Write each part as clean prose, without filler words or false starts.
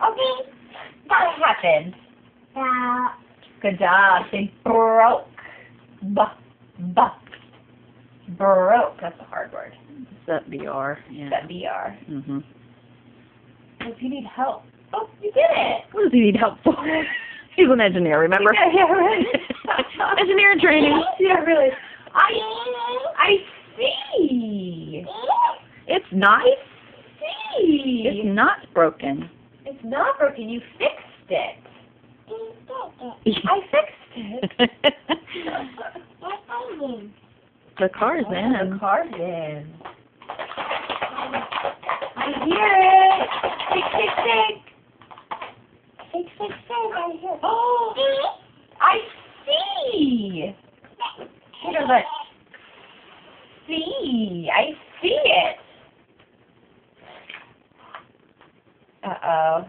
Okay. What happened? Good job. Say broke. Broke. That's a hard word. Is that BR? Yeah. That BR. Mhm. If you need help. Oh, you did it. What does he need help for? He's an engineer, remember? Yeah, right. Engineer training. Yeah, really. I see. It's not. I see. It's not broken. It's not broken. You fixed it. I fixed it. The car's in. The car's in. I hear it. Tick, tick, tick. Tick, I hear it. Oh, I see. Here, look. See. I see it. Uh-oh.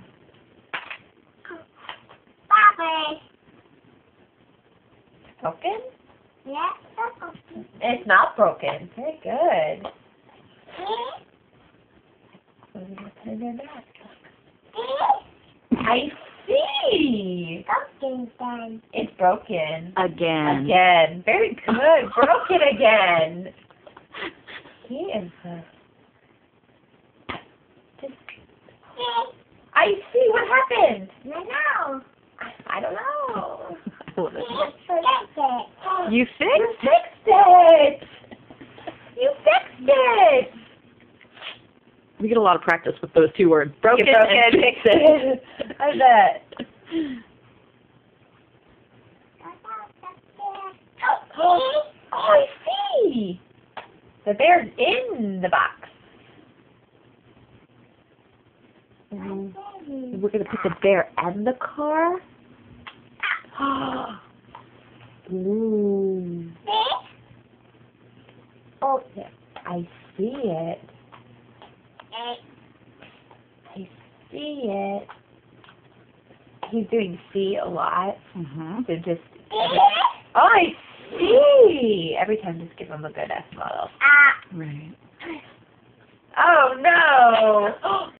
Broken? Yeah. It's not broken. Very good. What are we gonna put in there back? I see. It's broken. Again. Again. Very good. Broken again. He is just. I see. What happened? I don't know. You You fixed? fixed it. You fixed it. We get a lot of practice with those two words. Broken, You broken, and fix it. I bet. Oh, I see. The bear's in the box. We're going to put the bear in the car? Ooh. Oh, yeah. I see it. I see it. He's doing see a lot. Mhm. So just... Oh, I see! Every time, just give him a good S model. Right. Oh, no!